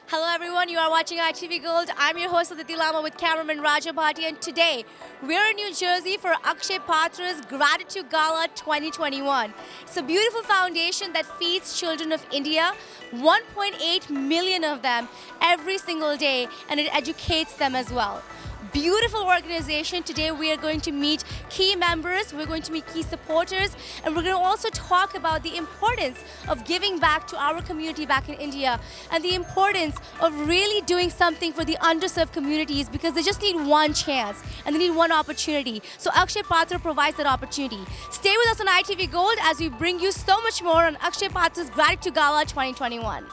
Hello, everyone. You are watching ITV Gold. I'm your host, Aditi Lama, with cameraman Raja Bhatti, and today we're in New Jersey for Akshay Patra's Gratitude Gala 2021. It's a beautiful foundation that feeds children of India, 1.8 million of them every single day, and it educates them as well. Beautiful organization. Today we are going to meet key members, we're going to meet key supporters, and we're going to also talk about the importance of giving back to our community back in India and the importance of really doing something for the underserved communities, because they just need one chance and they need one opportunity. So Akshay Patra provides that opportunity. Stay with us on ITV Gold as we bring you so much more on Akshay Patra's Gratitude Gala 2021.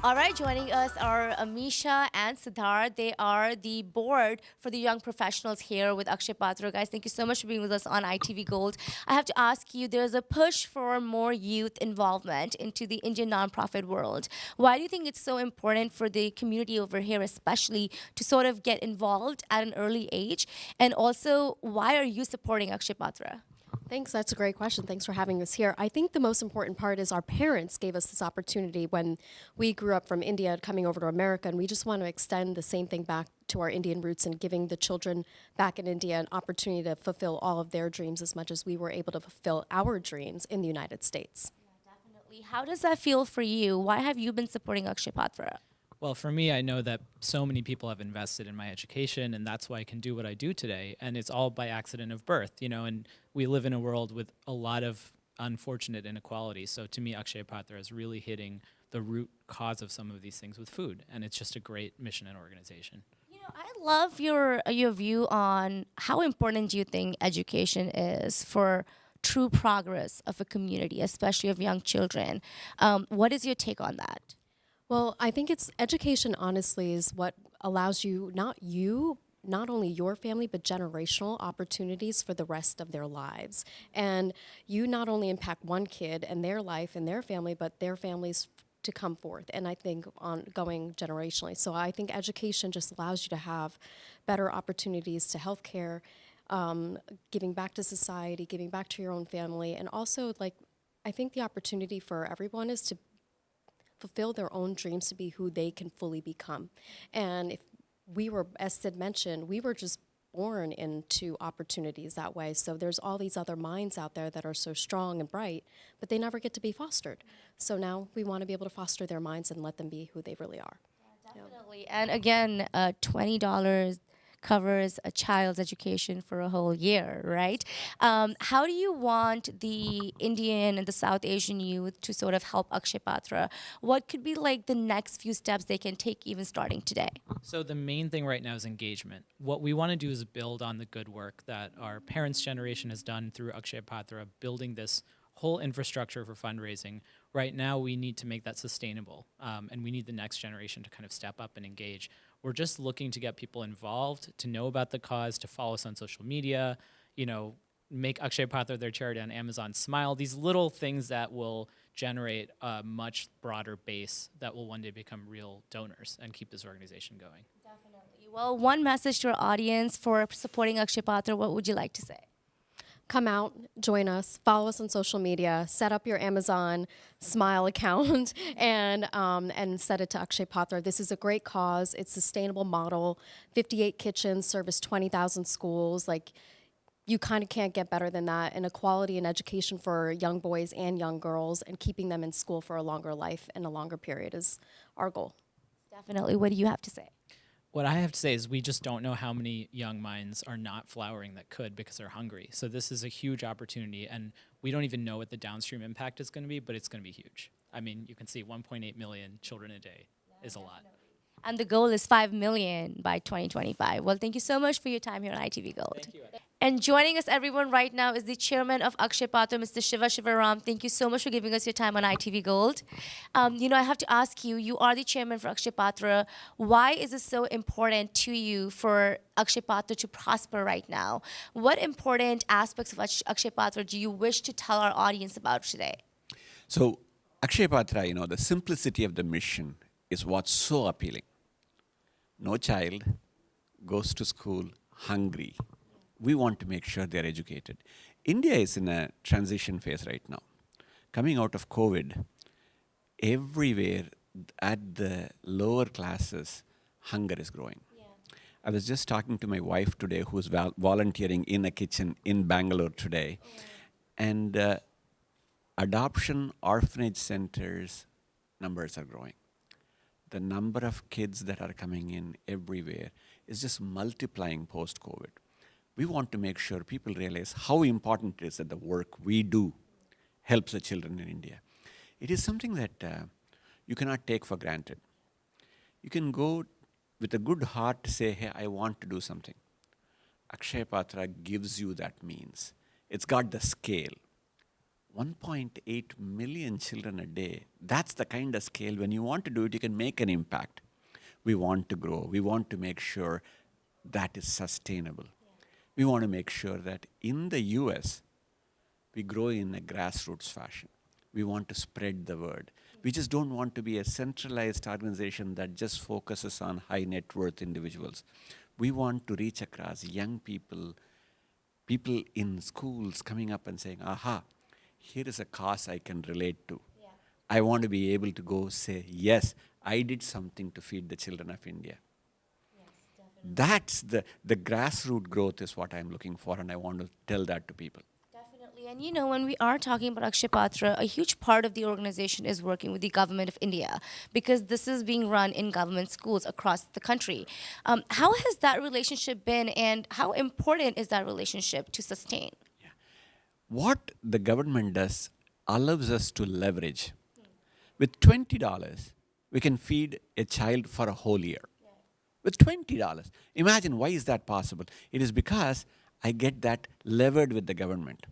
All right, joining us are Amisha and Siddharth. They are the board for the young professionals here with Akshay Patra. Guys, thank you so much for being with us on ITV Gold. I have to ask you, there's a push for more youth involvement into the Indian nonprofit world. Why do you think it's so important for the community over here, especially, to sort of get involved at an early age? And also, why are you supporting Akshay Patra? Thanks. That's a great question. Thanks for having us here. I think the most important part is our parents gave us this opportunity when we grew up from India coming over to America, and we just want to extend the same thing back to our Indian roots and giving the children back in India an opportunity to fulfill all of their dreams as much as we were able to fulfill our dreams in the United States. Yeah, definitely. How does that feel for you? Why have you been supporting Akshay Patra? Well, for me, I know that so many people have invested in my education, and that's why I can do what I do today. And it's all by accident of birth, and we live in a world with a lot of unfortunate inequality. So to me, Akshay Patra is really hitting the root cause of some of these things with food. And it's just a great mission and organization. I love your view on how important do you think education is for true progress of a community, especially of young children. What is your take on that? Well, I think it's education, honestly, is what allows not only your family, but generational opportunities for the rest of their lives. And you not only impact one kid and their life and their family, but their families to come forth, and I think ongoing generationally. So I think education just allows you to have better opportunities to healthcare, giving back to society, giving back to your own family, and also, like, I think the opportunity for everyone is to fulfill their own dreams to be who they can fully become. And if we were, as Sid mentioned, we were just born into opportunities that way. So there's all these other minds out there that are so strong and bright, but they never get to be fostered. So now we want to be able to foster their minds and let them be who they really are. Yeah, definitely. And again, $20 covers a child's education for a whole year, right? How do you want the Indian and the South Asian youth to sort of help Akshay Patra? What could be like the next few steps they can take even starting today? So the main thing right now is engagement. What we want to do is build on the good work that our parents' generation has done through Akshay Patra, building this whole infrastructure for fundraising. Right now, we need to make that sustainable, and we need the next generation to kind of step up and engage. We're just looking to get people involved, to know about the cause, to follow us on social media, make Akshay Patra their charity on Amazon, Smile, these little things that will generate a much broader base that will one day become real donors and keep this organization going. Definitely. Well, one message to our audience for supporting Akshay Patra, what would you like to say? Come out, join us, follow us on social media, set up your Amazon Smile account, and set it to Akshay Patra. This is a great cause. It's a sustainable model. 58 kitchens service 20,000 schools. Like, you kind of can't get better than that. And equality in education for young boys and young girls, and keeping them in school for a longer life and a longer period is our goal. Definitely. What do you have to say? What I have to say is we just don't know how many young minds are not flowering that could because they're hungry. So this is a huge opportunity, and we don't even know what the downstream impact is going to be, but it's going to be huge. I mean, you can see 1.8 million children a day is a lot. And the goal is 5 million by 2025. Well, thank you so much for your time here on ITV Gold. Thank you. And joining us, everyone, right now is the chairman of Akshay Patra, Mr. Shiva Shivaram. Thank you so much for giving us your time on ITV Gold. I have to ask you, you are the chairman for Akshay Patra. Why is it so important to you for Akshay Patra to prosper right now? What important aspects of Akshay Patra do you wish to tell our audience about today? So, Akshay Patra, the simplicity of the mission is what's so appealing. No child goes to school hungry. We want to make sure they're educated. India is in a transition phase right now. Coming out of COVID, everywhere at the lower classes, hunger is growing. Yeah. I was just talking to my wife today, who's volunteering in a kitchen in Bangalore today. Yeah. And adoption orphanage centers numbers are growing. The number of kids that are coming in everywhere is just multiplying post-COVID. We want to make sure people realize how important it is that the work we do helps the children in India. It is something that you cannot take for granted. You can go with a good heart to say, hey, I want to do something. Akshay Patra gives you that means. It's got the scale. 1.8 million children a day, that's the kind of scale. When you want to do it, you can make an impact. We want to grow. We want to make sure that is sustainable. We want to make sure that in the US, we grow in a grassroots fashion. We want to spread the word. We just don't want to be a centralized organization that just focuses on high net worth individuals. We want to reach across young people, people in schools coming up and saying, aha, here is a cause I can relate to. Yeah. I want to be able to go say, yes, I did something to feed the children of India. That's the grassroots growth is what I'm looking for, and I want to tell that to people. Definitely. And when we are talking about Akshay Patra, a huge part of the organization is working with the government of India, because this is being run in government schools across the country. How has that relationship been, and how important is that relationship to sustain? Yeah. What the government does allows us to leverage. With $20, we can feed a child for a whole year. With $20. Imagine, why is that possible? It is because I get that levered with the government.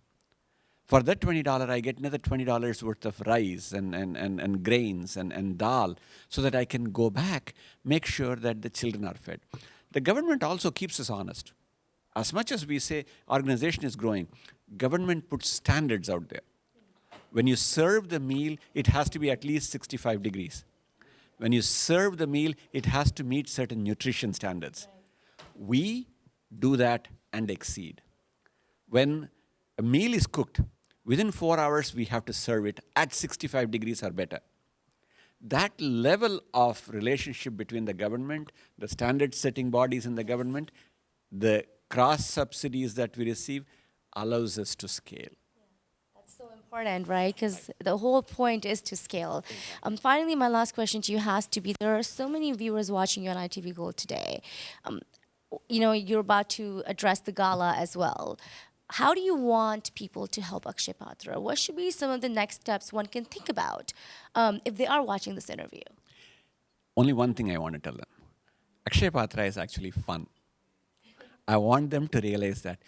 For that $20, I get another $20 worth of rice and grains and dal, so that I can go back, make sure that the children are fed. The government also keeps us honest. As much as we say organization is growing, government puts standards out there. When you serve the meal, it has to be at least 65 degrees. When you serve the meal, it has to meet certain nutrition standards. We do that and exceed. When a meal is cooked, within 4 hours, we have to serve it at 65 degrees or better. That level of relationship between the government, the standard-setting bodies in the government, the cross-subsidies that we receive, allows us to scale. So important, right? Because the whole point is to scale. Finally, my last question to you has to be, there are so many viewers watching you on ITV Gold today. You're about to address the gala as well. How do you want people to help Akshay Patra? What should be some of the next steps one can think about if they are watching this interview? Only one thing I want to tell them. Akshay Patra is actually fun. I want them to realize that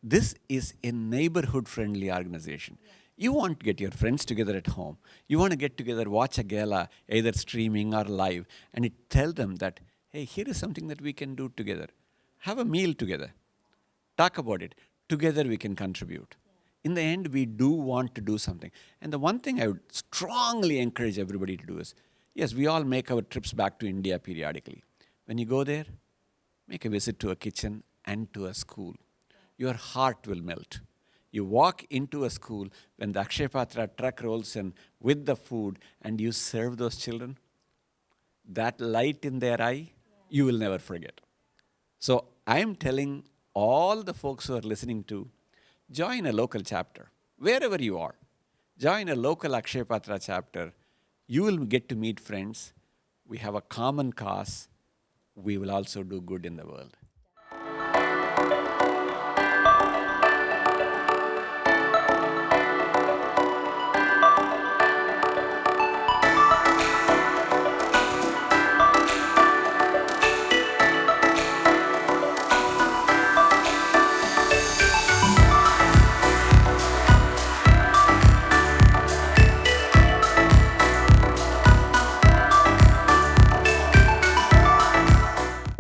this is a neighborhood-friendly organization. Yeah. You want to get your friends together at home. You want to get together, watch a gala, either streaming or live, and tell them that, hey, here is something that we can do together. Have a meal together. Talk about it. Together we can contribute. Yeah. In the end, we do want to do something. And the one thing I would strongly encourage everybody to do is, yes, we all make our trips back to India periodically. When you go there, make a visit to a kitchen and to a school. Your heart will melt. You walk into a school when the Akshay Patra truck rolls in with the food and you serve those children, that light in their eye, you will never forget. So I am telling all the folks who are listening to, join a local chapter, wherever you are. Join a local Akshay Patra chapter. You will get to meet friends. We have a common cause. We will also do good in the world.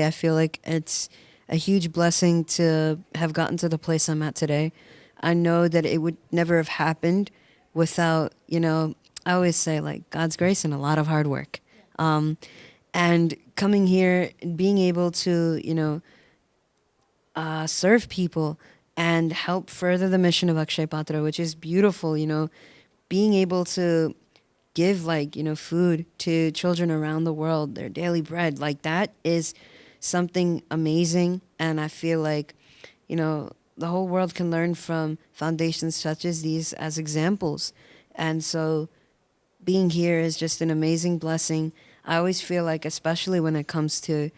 I feel like it's a huge blessing to have gotten to the place I'm at today. I know that it would never have happened without, I always say like God's grace and a lot of hard work. And coming here, being able to, serve people and help further the mission of Akshay Patra, which is beautiful, being able to give food to children around the world, their daily bread, like that is something amazing. And I feel like, the whole world can learn from foundations such as these as examples. And so being here is just an amazing blessing. I always feel like, especially when it comes to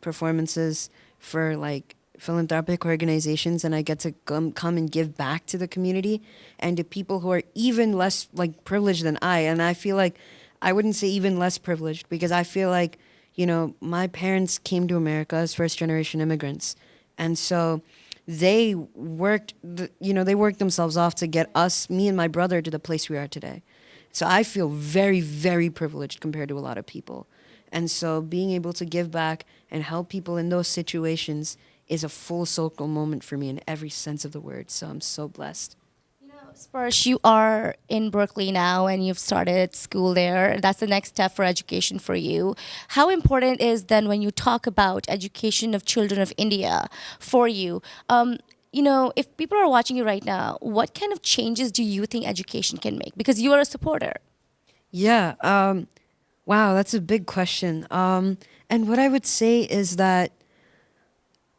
performances for like philanthropic organizations, and I get to come and give back to the community and to people who are even less like privileged than I. And I feel like I wouldn't say even less privileged, because I feel like, my parents came to America as first generation immigrants. And so they worked, they worked themselves off to get us, me and my brother, to the place we are today. So I feel very, very privileged compared to a lot of people. And so being able to give back and help people in those situations is a full circle moment for me in every sense of the word. So I'm so blessed. Sparsh, you are in Berkeley now and you've started school there. That's the next step for education for you. How important is then when you talk about education of children of India for you? If people are watching you right now, what kind of changes do you think education can make? Because you are a supporter. Yeah. Wow, that's a big question. And what I would say is that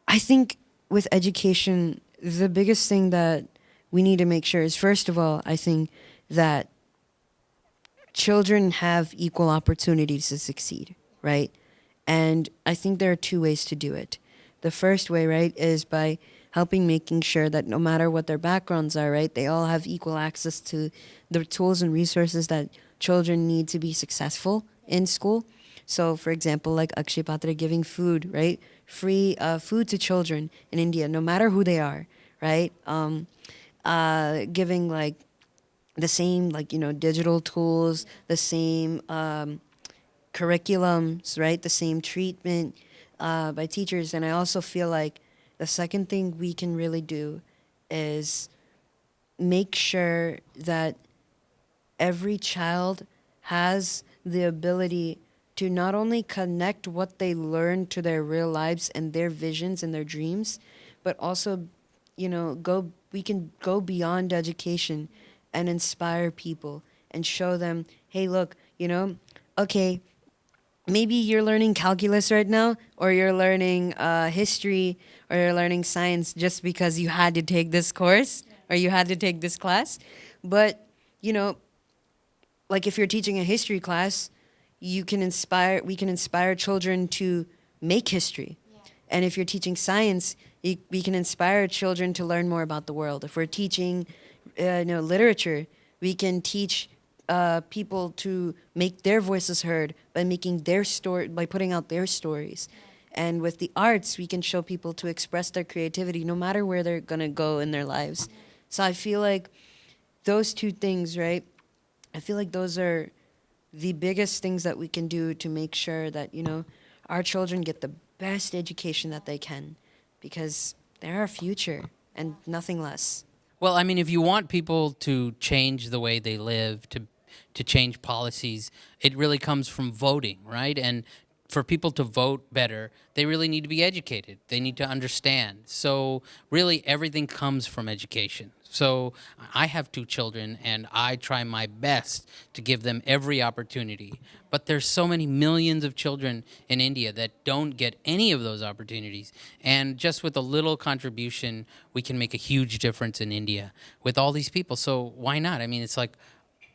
I think with education, the biggest thing that we need to make sure is, first of all, I think that children have equal opportunities to succeed, right? And I think there are two ways to do it. The first way, right, is by making sure that no matter what their backgrounds are, right, they all have equal access to the tools and resources that children need to be successful in school. So, for example, like Akshay Patra giving food, right? Free food to children in India, no matter who they are, right? Giving like the same, digital tools, the same curriculums, right? The same treatment by teachers. And I also feel like the second thing we can really do is make sure that every child has the ability to not only connect what they learn to their real lives and their visions and their dreams, but also, we can go beyond education and inspire people and show them, hey, look, okay, maybe you're learning calculus right now, or you're learning history, or you're learning science just because you had to take this course or you had to take this class. But, like if you're teaching a history class, we can inspire children to make history. Yeah. And if you're teaching science, we can inspire children to learn more about the world. If we're teaching literature, we can teach people to make their voices heard by by putting out their stories. And with the arts, we can show people to express their creativity no matter where they're gonna go in their lives. So I feel like those two things, right? I feel like those are the biggest things that we can do to make sure that, our children get the best education that they can, because they're our future and nothing less. Well, I mean, if you want people to change the way they live, to change policies, it really comes from voting, right? And for people to vote better, they really need to be educated. They need to understand. So really everything comes from education. So I have 2 children, and I try my best to give them every opportunity. But there's so many millions of children in India that don't get any of those opportunities. And just with a little contribution, we can make a huge difference in India with all these people. So why not? I mean, it's like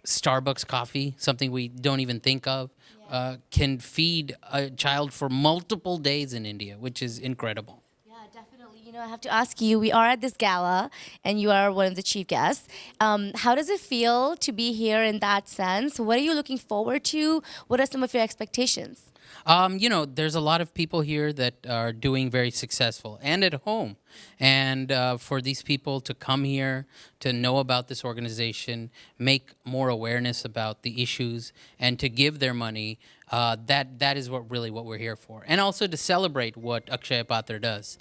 Starbucks coffee, something we don't even think of, can feed a child for multiple days in India, which is incredible. Yeah, definitely. You know, I have to ask you, we are at this gala and you are one of the chief guests. How does it feel to be here in that sense? What are you looking forward to? What are some of your expectations? You know, there's a lot of people here that are doing very successful and at home. And for these people to come here, to know about this organization, make more awareness about the issues, and to give their money, that is what we're here for. And also to celebrate what Akshaya Patra does.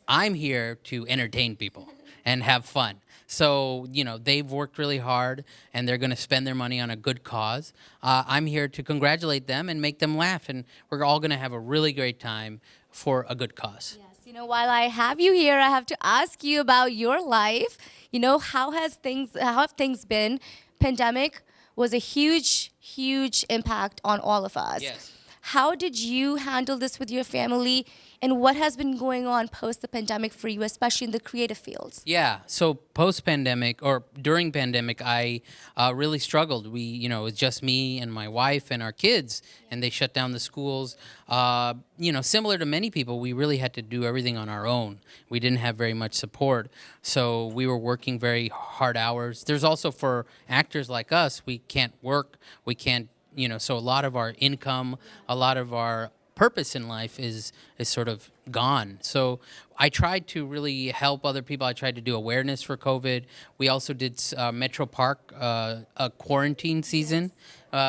I'm here to entertain people and have fun. So, you know, they've worked really hard and they're going to spend their money on a good cause. I'm here to congratulate them and make them laugh. And we're all going to have a really great time for a good cause. Yes, you know, while I have you here, I have to ask you about your life. You know, how have things been? Pandemic was a huge impact on all of us. Yes. How did you handle this with your family? And what has been going on post the pandemic for you, especially in the creative fields? Yeah. So post-pandemic or during pandemic, I really struggled. It was just me and my wife and our kids, and they shut down the schools. Similar to many people, we really had to do everything on our own. We didn't have very much support. So we were working very hard hours. There's also for actors like us, we can't work. We can't, so a lot of our income, a lot of our purpose in life is sort of gone. So I tried to really help other people. I tried to do awareness for COVID. We also did Metro Park a quarantine season,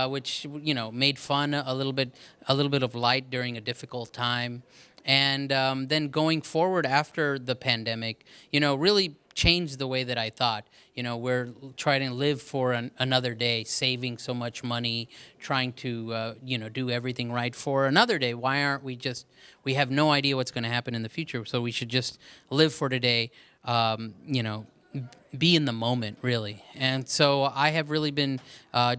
which made fun a little bit of light during a difficult time. And then going forward after the pandemic, really changed the way that I thought. We're trying to live for another day, saving so much money, trying to, do everything right for another day. Why aren't we have no idea what's going to happen in the future, so we should just live for today, be in the moment, really. And so I have really been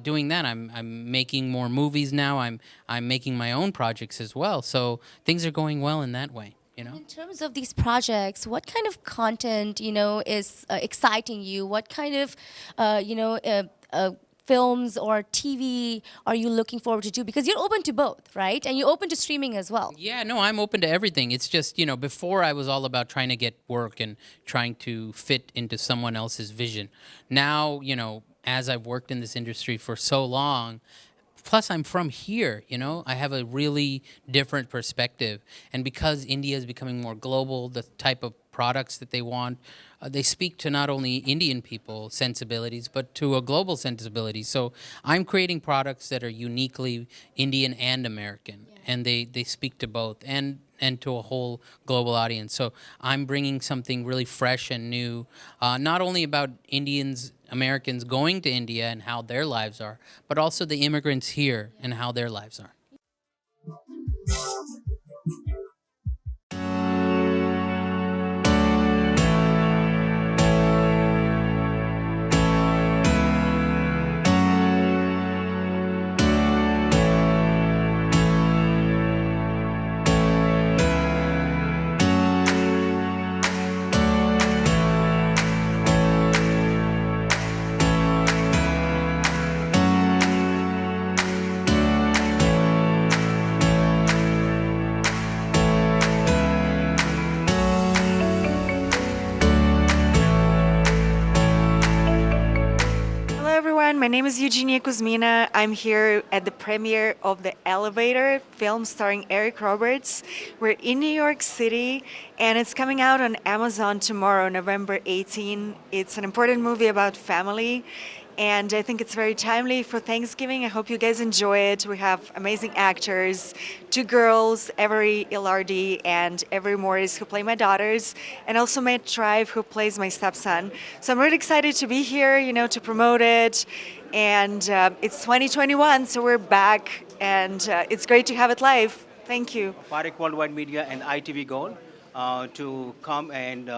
doing that. I'm making more movies now. I'm making my own projects as well. So things are going well in that way. In terms of these projects, what kind of content, is exciting you? What kind of, films or TV are you looking forward to do? Because you're open to both, right? And you're open to streaming as well. Yeah, no, I'm open to everything. It's just, before I was all about trying to get work and trying to fit into someone else's vision. Now, as I've worked in this industry for so long, plus, I'm from here, I have a really different perspective. And because India is becoming more global, the type of products that they want, they speak to not only Indian people sensibilities, but to a global sensibility. So I'm creating products that are uniquely Indian and American, and they speak to both and to a whole global audience. So I'm bringing something really fresh and new, not only about Americans going to India and how their lives are, but also the immigrants here and how their lives are. My name is Eugenia Kuzmina. I'm here at the premiere of The Elevator, film starring Eric Roberts. We're in New York City, and it's coming out on Amazon tomorrow, November 18. It's an important movie about family, and I think it's very timely for Thanksgiving. I hope you guys enjoy it. We have amazing actors, two girls, Avery Ilardi and Avery Morris, who play my daughters, and also Matt Tribe, who plays my stepson. So I'm really excited to be here, to promote it. And it's 2021, so we're back, and it's great to have it live. Thank you. Parekh Worldwide Media and ITV Gold to come and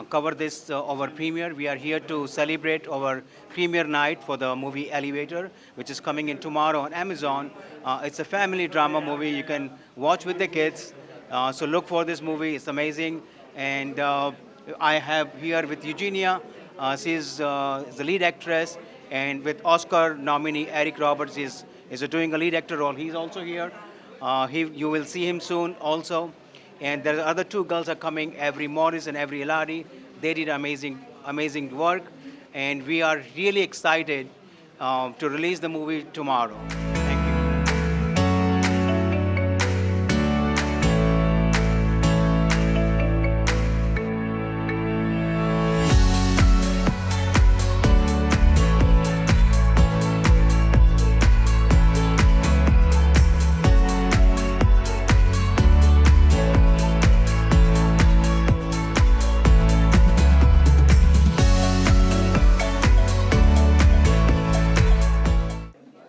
cover this our premiere. We are here to celebrate our premiere night for the movie Elevator, which is coming in tomorrow on Amazon. It's a family drama movie you can watch with the kids. So look for this movie. It's amazing. And I have here with Eugenia. She's the lead actress. And with Oscar nominee Eric Roberts is doing a lead actor role. He's also here. You will see him soon also. And the other two girls are coming, Every Morris and Every Eladi. They did amazing work. And we are really excited to release the movie tomorrow. Thank you.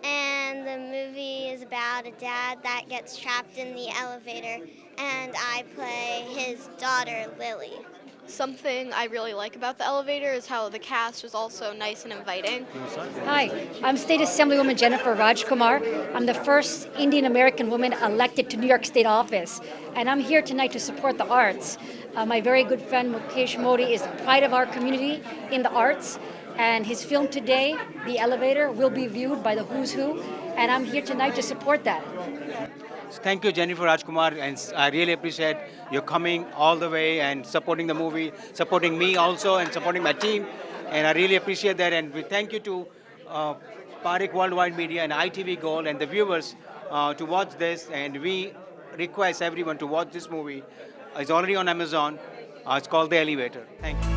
And the movie is about a dad that gets trapped in the elevator, and I play his daughter, Lily. Something I really like about the elevator is how the cast is also nice and inviting. Hi, I'm State Assemblywoman Jennifer Rajkumar. I'm the first Indian American woman elected to New York State office, and I'm here tonight to support the arts. My very good friend Mukesh Modi is the pride of our community in the arts, and his film today, The Elevator, will be viewed by the who's who, and I'm here tonight to support that. Thank you, Jennifer Rajkumar, and I really appreciate your coming all the way and supporting the movie, supporting me also, and supporting my team. And I really appreciate that. And we thank you to Parik Worldwide Media and ITV Gold and the viewers to watch this. And we request everyone to watch this movie. It's already on Amazon. It's called The Elevator. Thank you.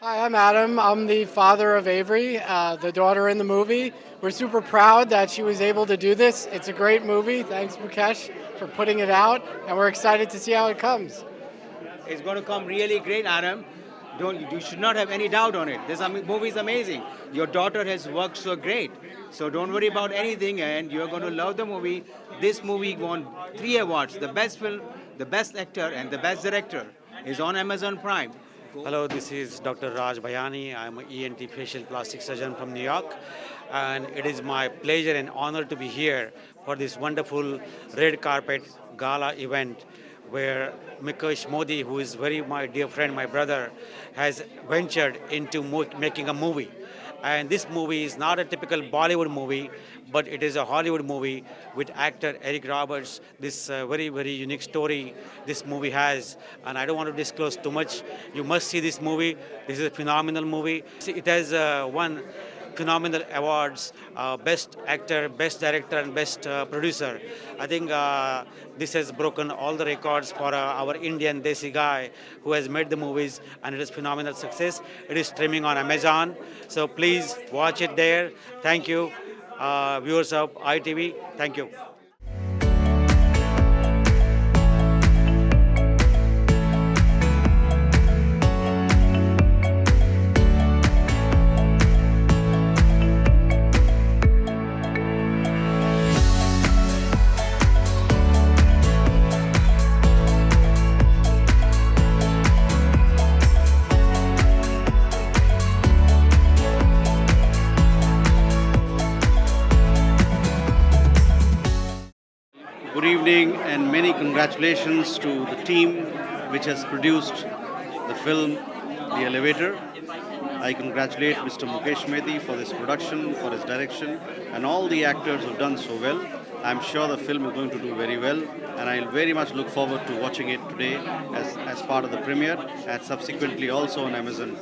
Hi, I'm Adam. I'm the father of Avery, the daughter in the movie. We're super proud that she was able to do this. It's a great movie. Thanks, Mukesh, for putting it out, and we're excited to see how it comes. It's going to come really great, Adam. You should not have any doubt on it. This movie is amazing. Your daughter has worked so great. So don't worry about anything, and you're going to love the movie. This movie won 3 awards: the best film, the best actor, and the best director. Is on Amazon Prime. Hello, this is Dr. Raj Bayani. I'm an ENT facial plastic surgeon from New York. And it is my pleasure and honor to be here for this wonderful red carpet gala event where Mukesh Modi, who is my dear friend, my brother, has ventured into making a movie. And this movie is not a typical Bollywood movie, but it is a Hollywood movie with actor Eric Roberts. This very, very unique story this movie has. And I don't want to disclose too much. You must see this movie. This is a phenomenal movie. It has won phenomenal awards, best actor, best director, and best producer. I think this has broken all the records for our Indian Desi guy who has made the movies, and it is phenomenal success. It is streaming on Amazon, so please watch it there. Thank you, viewers of ITV. Thank you. Good evening and many congratulations to the team which has produced the film The Elevator. I congratulate Mr. Mukesh Modi for this production, for his direction, and all the actors who have done so well. I'm sure the film is going to do very well, and I'll very much look forward to watching it today as part of the premiere and subsequently also on Amazon.